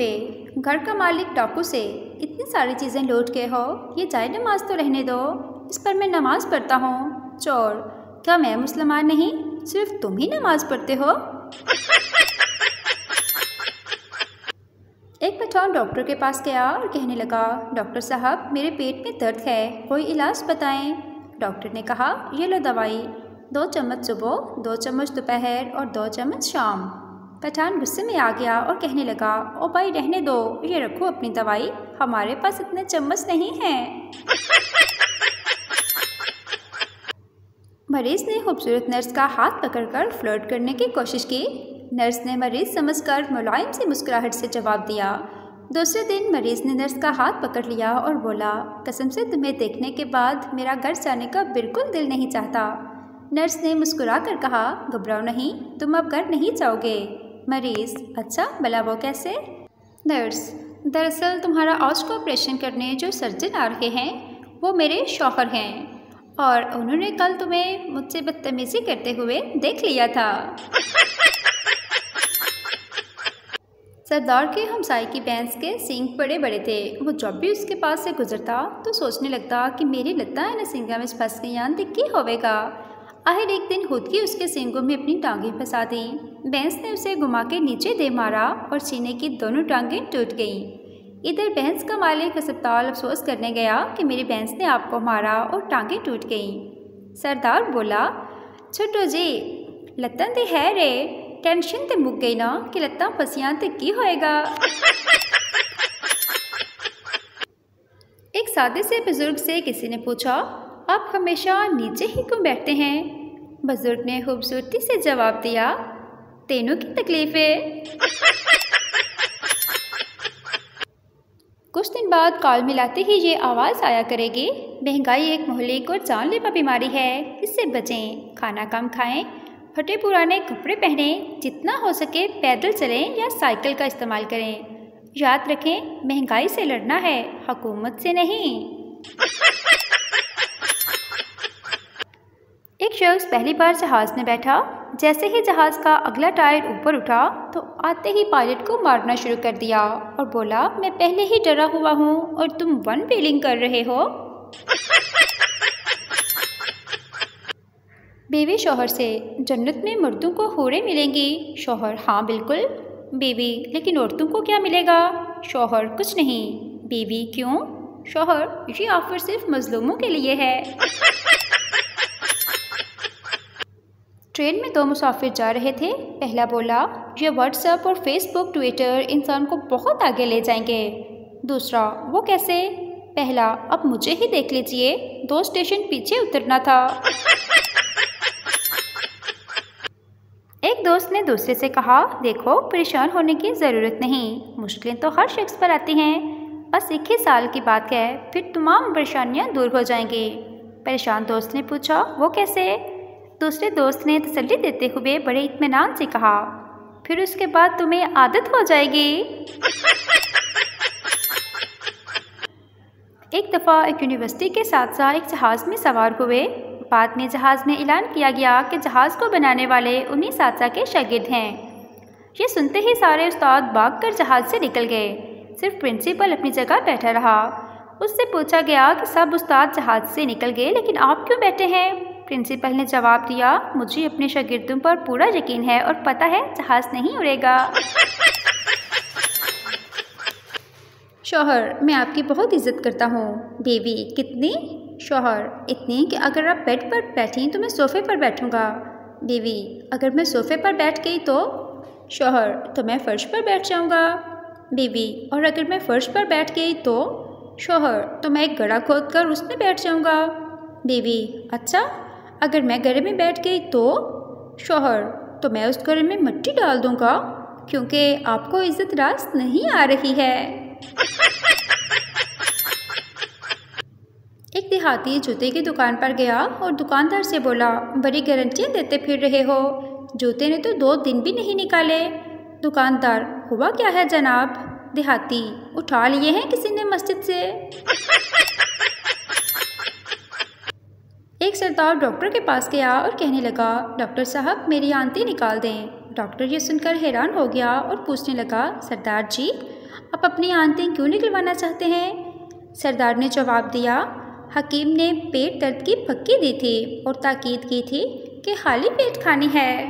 लतीफ़े, घर का मालिक डाकू से इतनी सारी चीज़ें लूट के हो, ये जाए नमाज तो रहने दो, इस पर मैं नमाज पढ़ता हूँ। चोर, क्या मैं मुसलमान नहीं, सिर्फ तुम ही नमाज पढ़ते हो? एक पठान डॉक्टर के पास गया और कहने लगा, डॉक्टर साहब मेरे पेट में दर्द है, कोई इलाज बताएं। डॉक्टर ने कहा, ये लो दवाई, 2 चम्मच सुबह, 2 चम्मच दोपहर और 2 चम्मच शाम। पठान गुस्से में आ गया और कहने लगा, ओ भाई रहने दो, ये रखो अपनी दवाई, हमारे पास इतने चम्मच नहीं हैं। मरीज ने खूबसूरत नर्स का हाथ पकड़कर फ्लर्ट करने की कोशिश की। नर्स ने मरीज समझकर मुलायम सी मुस्कुराहट से जवाब दिया। दूसरे दिन मरीज ने नर्स का हाथ पकड़ लिया और बोला, कसम से तुम्हें देखने के बाद मेरा घर जाने का बिल्कुल दिल नहीं चाहता। नर्स ने मुस्कुरा कर कहा, घबराओ नहीं, तुम अब घर नहीं जाओगे। मरीज, अच्छा भला वो कैसे? नर्स, दरअसल तुम्हारा आज को ऑपरेशन करने जो सर्जन आ रहे हैं वो मेरे शौहर हैं और उन्होंने कल तुम्हें मुझसे बदतमीजी करते हुए देख लिया था। सरदार के हमसाये की भैंस के सींग बड़े बड़े थे। वो जब भी उसके पास से गुजरता तो सोचने लगता कि मेरी लत्ता है न सींगा में फंस गई, दिक्की होवेगा। आखिर एक दिन खुद की उसके सींगों में अपनी टांगें फंसा दी। भैंस ने उसे घुमा के नीचे दे मारा और सीने की दोनों टांगें टूट गईं। इधर भैंस का मालिक अस्पताल अफसोस करने गया कि मेरी भैंस ने आपको मारा और टांगें टूट गईं। सरदार बोला, छोटो जी लत्तां ते है रे, टेंशन ते मुक गई ना कि लत्तां फसियां ते की होएगा। एक सादे से बुजुर्ग से किसी ने पूछा, आप हमेशा नीचे ही क्यों बैठते हैं? बुजुर्ग ने खूबसूरती से जवाब दिया, तेनों की तकलीफें। कुछ दिन बाद काल मिलाते ही ये आवाज़ आया करेगी, महंगाई एक मोहलिक और जानलेवा बीमारी है, इससे बचें, खाना कम खाएं, फटे पुराने कपड़े पहनें, जितना हो सके पैदल चलें या साइकिल का इस्तेमाल करें। याद रखें, महंगाई से लड़ना है, हुकूमत से नहीं। एक शख्स पहली बार जहाज़ में बैठा। जैसे ही जहाज़ का अगला टायर ऊपर उठा तो आते ही पायलट को मारना शुरू कर दिया और बोला, मैं पहले ही डरा हुआ हूँ और तुम वन व्हीलिंग कर रहे हो। बीवी शौहर से, जन्नत में मर्दों को हूरें मिलेंगी। शौहर, हाँ बिल्कुल। बीवी, लेकिन औरतों को क्या मिलेगा? शौहर, कुछ नहीं। बीवी, क्यों? शौहर, ये ऑफर सिर्फ मजलूमों के लिए है। ट्रेन में 2 मुसाफिर जा रहे थे। पहला बोला, ये व्हाट्सएप और फेसबुक ट्विटर इंसान को बहुत आगे ले जाएंगे। दूसरा, वो कैसे? पहला, अब मुझे ही देख लीजिए, 2 स्टेशन पीछे उतरना था। एक दोस्त ने दूसरे से कहा, देखो परेशान होने की ज़रूरत नहीं, मुश्किलें तो हर शख्स पर आती हैं, बस 21 साल की बात है, फिर तमाम परेशानियां दूर हो जाएंगी। परेशान दोस्त ने पूछा, वो कैसे? दूसरे दोस्त ने तसल्ली देते हुए बड़े इत्मीनान से कहा, फिर उसके बाद तुम्हें आदत हो जाएगी। एक दफ़ा एक यूनिवर्सिटी के साथ एक जहाज़ में सवार हुए। बाद में जहाज़ में ऐलान किया गया कि जहाज़ को बनाने वाले उन्हीं साथी के शागिर्द हैं। ये सुनते ही सारे उस्ताद भागकर जहाज़ से निकल गए। सिर्फ प्रिंसिपल अपनी जगह बैठा रहा। उससे पूछा गया कि सब उस्ताद जहाज़ से निकल गए, लेकिन आप क्यों बैठे हैं? प्रिंसिपल ने जवाब दिया, मुझे अपने शागिर्दों पर पूरा यकीन है और पता है जहाज़ नहीं उड़ेगा। शौहर, मैं आपकी बहुत इज्जत करता हूँ। बीवी, कितनी? शौहर, इतनी कि अगर आप बेड पर बैठी तो मैं सोफ़े पर बैठूँगा। बीवी, अगर मैं सोफ़े पर बैठ गई तो? शौहर, तो मैं फ़र्श पर बैठ जाऊँगा। बीवी, और अगर मैं फ़र्श पर बैठ गई तो? शौहर, तो मैं एक गड्ढा खोदकर उसमें बैठ जाऊँगा। बीवी, अच्छा, अगर मैं गड्ढे में बैठ गई तो? शौहर, तो मैं उस गड्ढे में मिट्टी डाल दूँगा, क्योंकि आपको इज्जत रास नहीं आ रही है। एक देहाती जूते की दुकान पर गया और दुकानदार से बोला, बड़ी गारंटियाँ देते फिर रहे हो, जूते ने तो 2 दिन भी नहीं निकाले। दुकानदार, हुआ क्या है जनाब? देहाती, उठा लिए हैं किसी ने मस्जिद से। एक सरदार डॉक्टर के पास गया और कहने लगा, डॉक्टर साहब मेरी आंतें निकाल दें। डॉक्टर ये सुनकर हैरान हो गया और पूछने लगा, सरदार जी आप अपनी आंतें क्यों निकलवाना चाहते हैं? सरदार ने जवाब दिया, हकीम ने पेट दर्द की फक्की दी थी और ताकीद की थी कि खाली पेट खानी है।